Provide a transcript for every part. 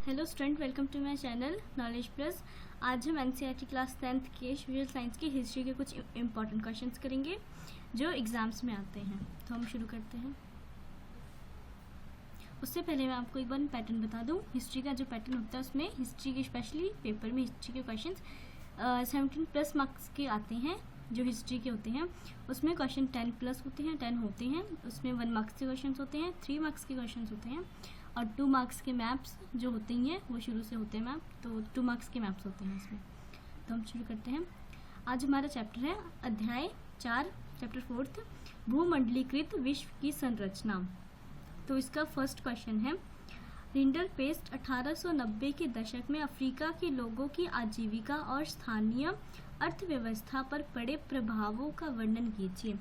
Hello student, welcome to my channel knowledge plus. आज हम NCERT class 10th के social science की history के कुछ इम्पॉर्टेंट क्वेश्चंस करेंगे जो एग्जाम्स में आते हैं। तो हम शुरू करते हैं। उससे पहले मैं आपको एक बार पैटर्न बता दूं। हिस्ट्री का जो पैटर्न होता है उसमें हिस्ट्री के स्पेशली पेपर में हिस्ट्री के क्वेश्चंस 17+ मार्क्स के आते हैं। जो हिस्ट्री के होते हैं उसमें क्वेश्चन 10+ होते हैं, 10 होते हैं। उसमें 1 मार्क्स के क्वेश्चन होते हैं, 3 मार्क्स के क्वेश्चन होते हैं और 2 मार्क्स के मैप्स जो होते हैं वो शुरू से होते हैं मैप, तो 2 मार्क्स के मैप्स होते हैं इसमें। तो हम शुरू करते हैं। आज हमारा चैप्टर है अध्याय 4, चैप्टर 4, भूमंडलीकृत विश्व की संरचना। तो इसका फर्स्ट क्वेश्चन है, रिंडरपेस्ट 1890 के दशक में अफ्रीका के लोगों की आजीविका और स्थानीय अर्थव्यवस्था पर पड़े प्रभावों का वर्णन कीजिए।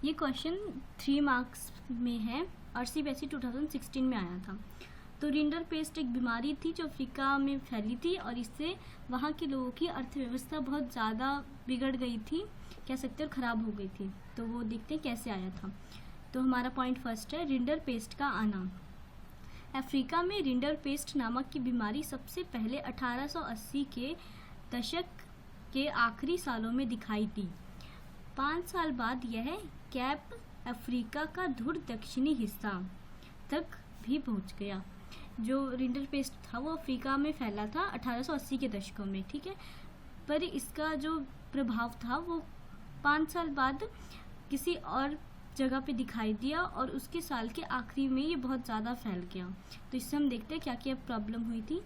ये क्वेश्चन 3 मार्क्स में है और सीबीएसई 2016 में आया था। तो रिंडरपेस्ट एक बीमारी थी जो अफ्रीका में फैली थी और इससे वहाँ के लोगों की अर्थव्यवस्था बहुत ज़्यादा बिगड़ गई थी, कह सकते हैं, ख़राब हो गई थी। तो वो देखते हैं कैसे आया था। तो हमारा पॉइंट फर्स्ट है, रिंडरपेस्ट का आना। अफ्रीका में रिंडरपेस्ट नामक की बीमारी सबसे पहले 1880 के दशक के आखिरी सालों में दिखाई दी। 5 साल बाद यह कैप अफ्रीका का धुर दक्षिणी हिस्सा तक भी पहुंच गया। जो रिंडरपेस्ट था वो अफ्रीका में फैला था 1880 के दशकों में, ठीक है। पर इसका जो प्रभाव था वो 5 साल बाद किसी और जगह पे दिखाई दिया और उसके साल के आखिरी में ये बहुत ज़्यादा फैल गया। तो इससे हम देखते हैं क्या क्या प्रॉब्लम हुई थी।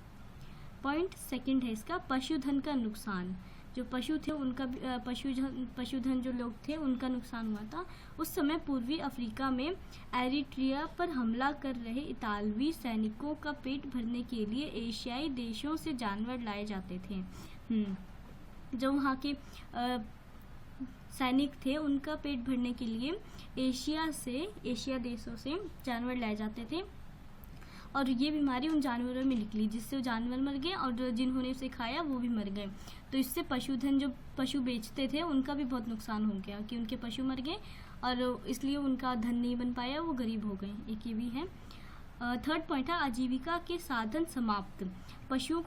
पॉइंट सेकंड है इसका, पशुधन का नुकसान। जो पशु थे उनका पशुधन जो लोग थे उनका नुकसान हुआ था। उस समय पूर्वी अफ्रीका में एरिट्रिया पर हमला कर रहे इतालवी सैनिकों का पेट भरने के लिए एशियाई देशों से जानवर लाए जाते थे। जो वहाँ के सैनिक थे उनका पेट भरने के लिए एशिया देशों से जानवर लाए जाते थे और ये बीमारी उन जानवरों में निकली जिससे वो जानवर मर गए और जिन्होंने उसे खाया वो भी मर गए। तो इससे पशुधन, जो पशु बेचते थे, उनका भी बहुत नुकसान हो गया कि उनके पशु मर गए और इसलिए उनका धन नहीं बन पाया, वो गरीब हो गए। एक ये भी है। थर्ड पॉइंट है, आजीविका के साधन समाप्त। पशुओं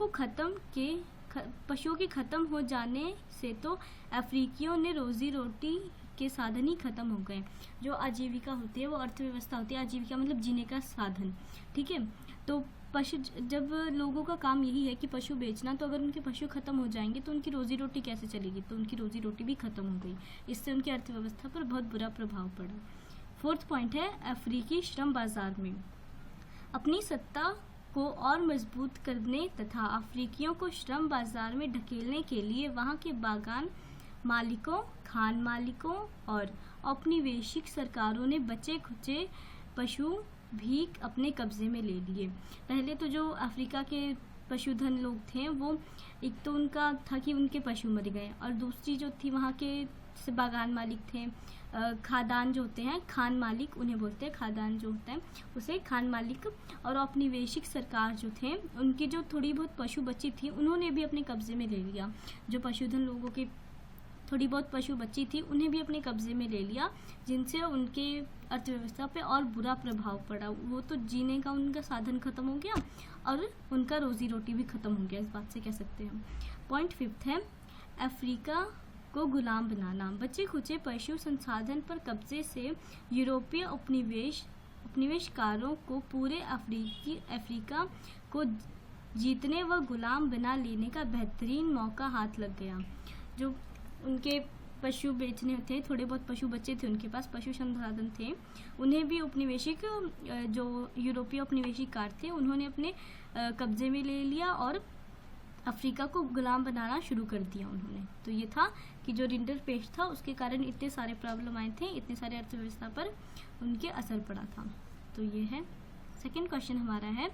के खत्म हो जाने से तो अफ्रीकियों ने रोजी रोटी के साधन ही खत्म हो गए। जो आजीविका होती है वो अर्थव्यवस्था होती है। आजीविका मतलब जीने का साधन, ठीक है। तो पशु, जब लोगों का काम यही है कि पशु बेचना, तो अगर उनके पशु खत्म हो जाएंगे तो उनकी रोजी रोटी कैसे चलेगी? तो उनकी रोजी रोटी भी खत्म हो गई। इससे उनकी अर्थव्यवस्था पर बहुत बुरा प्रभाव पड़ा। फोर्थ पॉइंट है, अफ्रीकी श्रम बाजार में। अपनी सत्ता को और मजबूत करने तथा अफ्रीकियों को श्रम बाजार में ढकेलने के लिए वहाँ के बागान मालिकों, खान मालिकों और औपनिवेशिक सरकारों ने बचे खुचे पशु भी अपने कब्जे में ले लिए। पहले तो जो अफ्रीका के पशुधन लोग थे वो, एक तो उनका था कि उनके पशु मर गए और दूसरी जो थी वहाँ के जैसे बागान मालिक थे, खादान जो होते हैं, खान मालिक उन्हें बोलते हैं, खादान जो होता है उसे खान मालिक, और औपनिवेशिक सरकार जो थे उनकी जो थोड़ी बहुत पशु बची थी उन्होंने भी अपने कब्जे में ले लिया। जो पशुधन लोगों की थोड़ी बहुत पशु बची थी उन्हें भी अपने कब्जे में ले लिया, जिनसे उनके अर्थव्यवस्था पे और बुरा प्रभाव पड़ा। वो तो जीने का उनका साधन खत्म हो गया और उनका रोजी रोटी भी खत्म हो गया, इस बात से कह सकते हैं। पॉइंट फिफ्थ है, अफ्रीका को गुलाम बनाना। बचे खुचे पशु संसाधन पर कब्जे से यूरोपीय उपनिवेशकारों को पूरे अफ्रीका को जीतने व गुलाम बना लेने का बेहतरीन मौका हाथ लग गया। जो उनके पशु बेचने थे, थोड़े बहुत पशु बच्चे थे उनके पास, पशु संसाधन थे, उन्हें भी उपनिवेशिक, जो यूरोपीय उपनिवेशिकार थे, उन्होंने अपने कब्जे में ले लिया और अफ्रीका को गुलाम बनाना शुरू कर दिया उन्होंने। तो ये था कि जो रिंडरपेस्ट था उसके कारण इतने सारे प्रॉब्लम आए थे, इतने सारे अर्थव्यवस्था पर उनके असर पड़ा था। तो ये है। सेकेंड क्वेश्चन हमारा है,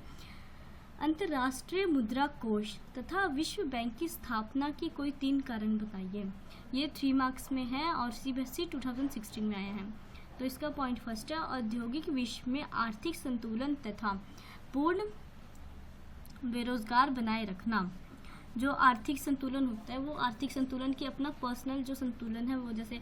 अंतर्राष्ट्रीय मुद्रा कोष तथा विश्व बैंक की स्थापना के कोई 3 कारण बताइए। ये 3 मार्क्स में है और सीबीएसई 2016 में आया है। तो इसका पॉइंट फर्स्ट है, औद्योगिक विश्व में आर्थिक संतुलन तथा पूर्ण बेरोजगार बनाए रखना। जो आर्थिक संतुलन होता है वो आर्थिक संतुलन की अपना पर्सनल जो संतुलन है वो, जैसे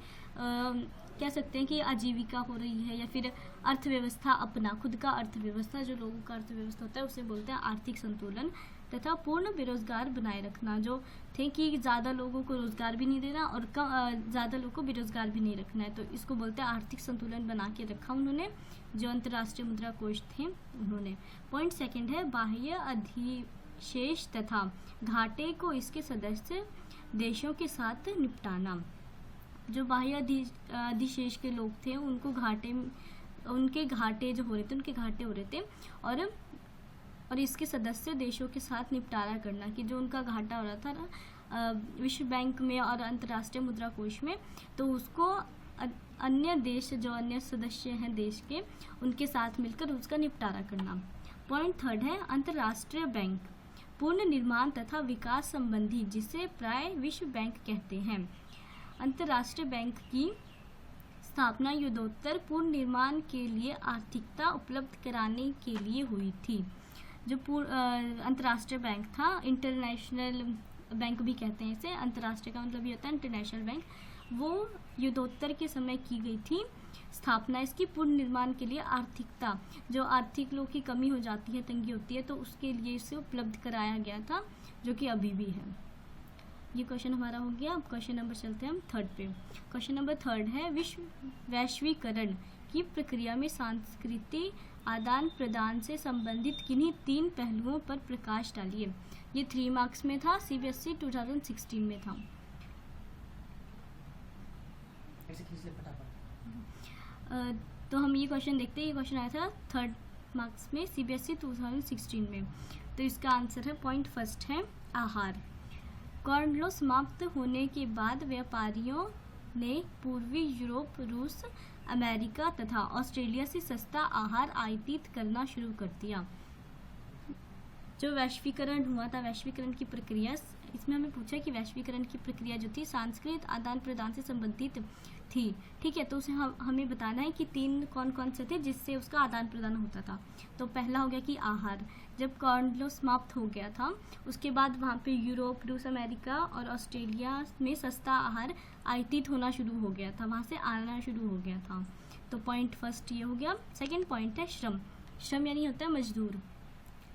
कह सकते हैं कि आजीविका हो रही है, या फिर अर्थव्यवस्था, अपना खुद का अर्थव्यवस्था, जो लोगों का अर्थव्यवस्था होता है उसे बोलते हैं आर्थिक संतुलन। तथा पूर्ण बेरोजगार बनाए रखना, जो थे कि ज़्यादा लोगों को रोजगार भी नहीं देना और ज़्यादा लोगों को बेरोजगार भी नहीं रखना है, तो इसको बोलते हैं आर्थिक संतुलन बना के रखा उन्होंने, जो अंतर्राष्ट्रीय मुद्रा कोष थे उन्होंने। पॉइंट सेकंड है बाह्य अधिशेष तथा घाटे को इसके सदस्य देशों के साथ निपटाना। जो बाह्य अधिशेष के लोग थे उनको उनके घाटे जो हो रहे थे, उनके घाटे हो रहे थे, और इसके सदस्य देशों के साथ निपटारा करना, कि जो उनका घाटा हो रहा था ना विश्व बैंक में और अंतर्राष्ट्रीय मुद्रा कोष में, तो उसको अन्य देश, जो अन्य सदस्य हैं देश के, उनके साथ मिलकर उसका निपटारा करना। पॉइंट थर्ड है अंतर्राष्ट्रीय बैंक पूर्ण निर्माण तथा विकास संबंधी, जिसे प्राय विश्व बैंक कहते हैं। अंतर्राष्ट्रीय बैंक की स्थापना युद्धोत्तर पूर्ण निर्माण के लिए आर्थिकता उपलब्ध कराने के लिए हुई थी। जो अंतर्राष्ट्रीय बैंक था, इंटरनेशनल बैंक भी कहते हैं इसे, अंतर्राष्ट्रीय का मतलब ये होता है इंटरनेशनल बैंक, वो युद्धोत्तर के समय की गई थी स्थापना इसकी पूर्ण निर्माण के लिए, आर्थिकता, जो आर्थिक लोग की कमी हो जाती है, तंगी होती है, तो उसके लिए इसे उपलब्ध कराया गया था, जो कि अभी भी है। ये क्वेश्चन हमारा हो गया। अब क्वेश्चन नंबर चलते हैं हम थर्ड पे। क्वेश्चन नंबर थर्ड है वैश्वीकरण की प्रक्रिया में सांस्कृतिक आदान प्रदान से संबंधित किन्हीं 3 पहलुओं पर प्रकाश डालिए। ये 3 मार्क्स में था, CBSE 2016 में था। तो हम ये क्वेश्चन देखते हैं। ये क्वेश्चन आया था 3rd मार्क्स में CBSE 2016 में। तो इसका आंसर है पॉइंट फर्स्ट है आहार। कॉर्न लॉ समाप्त होने के बाद व्यापारियों ने पूर्वी यूरोप, रूस, अमेरिका तथा ऑस्ट्रेलिया से सस्ता आहार आयातित करना शुरू कर दिया। जो वैश्वीकरण हुआ था, वैश्वीकरण की प्रक्रिया, इसमें हमें पूछा कि वैश्वीकरण की प्रक्रिया जो थी सांस्कृतिक आदान प्रदान से संबंधित थी। ठीक है, तो उसे हमें बताना है कि 3 कौन कौन से थे जिससे उसका आदान प्रदान होता था। तो पहला हो गया कि आहार। जब कॉर्न लॉ समाप्त हो गया था उसके बाद वहाँ पे यूरोप, रूस, अमेरिका और ऑस्ट्रेलिया में सस्ता आहार आयातित होना शुरू हो गया था, वहाँ से आना शुरू हो गया था। तो पॉइंट फर्स्ट ये हो गया। सेकेंड पॉइंट है श्रम। श्रम यानी होता है मजदूर।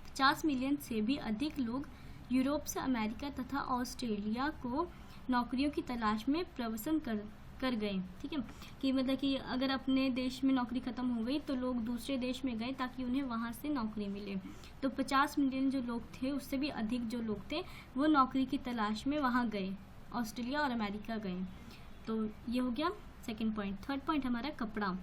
50 मिलियन से भी अधिक लोग यूरोप से अमेरिका तथा ऑस्ट्रेलिया को नौकरियों की तलाश में प्रवासन कर गए। ठीक है, कि मतलब कि अगर अपने देश में नौकरी ख़त्म हो गई तो लोग दूसरे देश में गए ताकि उन्हें वहाँ से नौकरी मिले। तो 50 मिलियन जो लोग थे, उससे भी अधिक जो लोग थे वो नौकरी की तलाश में वहाँ गए, ऑस्ट्रेलिया और अमेरिका गए। तो ये हो गया सेकेंड पॉइंट। थर्ड पॉइंट हमारा कपड़ा।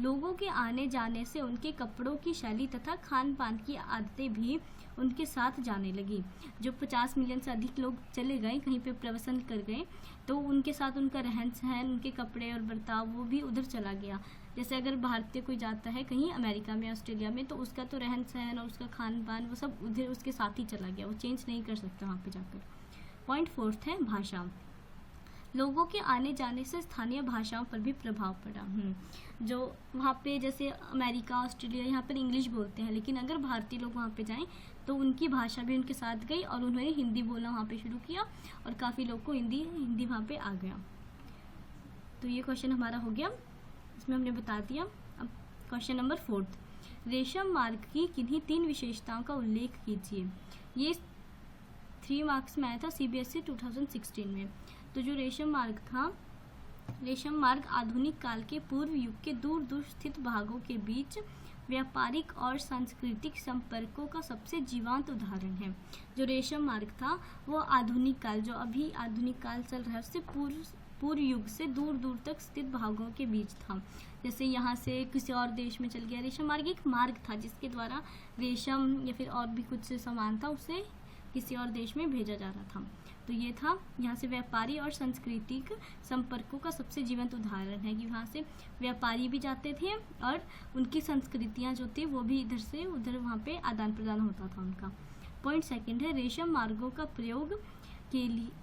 लोगों के आने जाने से उनके कपड़ों की शैली तथा खान पान की आदतें भी उनके साथ जाने लगी। जो 50 मिलियन से अधिक लोग चले गए, कहीं पे प्रवासन कर गए, तो उनके साथ उनका रहन सहन, उनके कपड़े और बर्ताव वो भी उधर चला गया। जैसे अगर भारतीय कोई जाता है कहीं अमेरिका में, ऑस्ट्रेलिया में, तो उसका तो रहन सहन और उसका खान पान वो सब उधर उसके साथ ही चला गया, वो चेंज नहीं कर सकता वहाँ पे जाकर। पॉइंट फोर्थ है भाषा। लोगों के आने जाने से स्थानीय भाषाओं पर भी प्रभाव पड़ा। जो वहाँ पे जैसे अमेरिका, ऑस्ट्रेलिया, यहाँ पर इंग्लिश बोलते हैं, लेकिन अगर भारतीय लोग वहाँ पे जाएं तो उनकी भाषा भी उनके साथ गई और उन्होंने हिंदी बोलना वहाँ पे शुरू किया और काफ़ी लोग को हिंदी वहाँ पे आ गया। तो ये क्वेश्चन हमारा हो गया, इसमें हमने बता दिया। अब क्वेश्चन नंबर 4। रेशम मार्ग की किन्हीं 3 विशेषताओं का उल्लेख कीजिए। ये 3 मार्क्स में आया था CBSE 2016 में। तो जो रेशम मार्ग था, रेशम मार्ग आधुनिक काल के पूर्व युग के दूर दूर स्थित भागों के बीच व्यापारिक और सांस्कृतिक संपर्कों का सबसे जीवंत उदाहरण है। जो रेशम मार्ग था वो आधुनिक काल, जो अभी आधुनिक काल चल रहा है, उससे पूर्व युग से दूर दूर तक स्थित भागों के बीच था। जैसे यहाँ से किसी और देश में चल गया। रेशम मार्ग एक मार्ग था जिसके द्वारा रेशम या फिर और भी कुछ सामान था उसे किसी और देश में भेजा जा रहा था। तो ये था, यहाँ से व्यापारी और सांस्कृतिक संपर्कों का सबसे जीवंत उदाहरण है कि वहाँ से व्यापारी भी जाते थे और उनकी संस्कृतियाँ जो थी वो भी इधर से उधर वहाँ पे आदान प्रदान होता था उनका। पॉइंट सेकंड है रेशम मार्गों का प्रयोग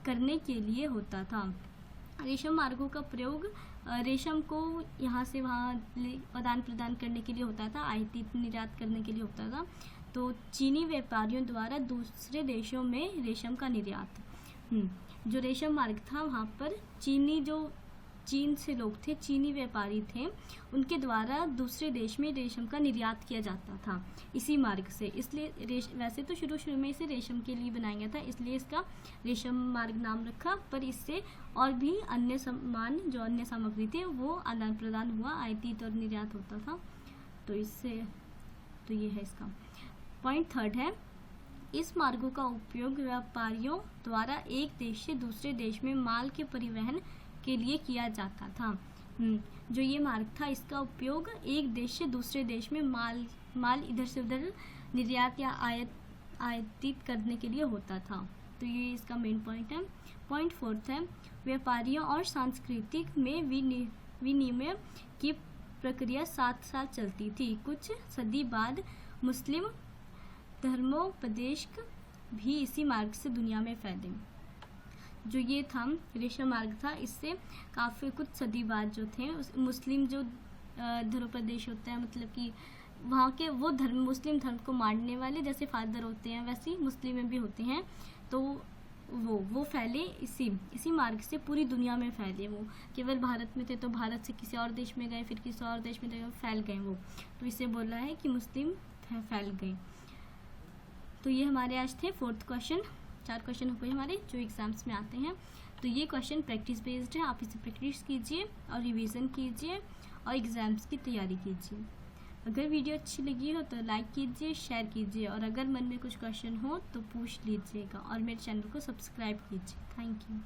करने के लिए होता था। रेशम मार्गों का प्रयोग रेशम को यहाँ से वहाँ आदान प्रदान करने के लिए होता था, आयातित निर्यात करने के लिए होता था। तो चीनी व्यापारियों द्वारा दूसरे देशों में रेशम का निर्यात। जो रेशम मार्ग था वहाँ पर चीन से लोग थे, चीनी व्यापारी थे, उनके द्वारा दूसरे देश में रेशम का निर्यात किया जाता था इसी मार्ग से। इसलिए वैसे तो शुरू में इसे रेशम के लिए बनाया गया था, इसलिए इसका रेशम मार्ग नाम रखा, पर इससे और भी अन्य सामान, जो अन्य सामग्री थी, वो आदान प्रदान हुआ, आयातित और निर्यात होता था। तो इससे तो ये है इसका पॉइंट। थर्ड है, इस मार्गों का उपयोग व्यापारियों द्वारा एक देश से दूसरे देश में माल के परिवहन के लिए किया जाता था। जो ये मार्ग था, इसका उपयोग एक देश से दूसरे देश में माल इधर से उधर निर्यात या आयातित करने के लिए होता था। तो ये इसका मेन पॉइंट है। पॉइंट फोर्थ है, व्यापारियों और सांस्कृतिक में विनिमय की प्रक्रिया साथ साथ चलती थी। कुछ सदी बाद मुस्लिम धर्मोपदेश भी इसी मार्ग से दुनिया में फैले। जो ये था रेशम मार्ग था, इससे काफ़ी कुछ सदी बाद जो थे मुस्लिम जो धर्मोपदेश होता है, मतलब कि वहाँ के वो धर्म, मुस्लिम धर्म को मानने वाले जैसे फादर होते हैं वैसे ही मुस्लिम में भी होते हैं, तो वो फैले इसी मार्ग से पूरी दुनिया में फैले। वो केवल भारत में थे तो भारत से किसी और देश में गए, फिर किसी और देश में फैल गए वो, तो इसे बोला है कि मुस्लिम फैल गए। तो ये हमारे आज थे 4th क्वेश्चन। 4 क्वेश्चन हो गए हमारे जो एग्जाम्स में आते हैं। तो ये क्वेश्चन प्रैक्टिस बेस्ड है, आप इसे प्रैक्टिस कीजिए और रिवीजन कीजिए और एग्ज़ाम्स की तैयारी कीजिए। अगर वीडियो अच्छी लगी हो तो लाइक कीजिए, शेयर कीजिए, और अगर मन में कुछ क्वेश्चन हो तो पूछ लीजिएगा, और मेरे चैनल को सब्सक्राइब कीजिए। Thank you.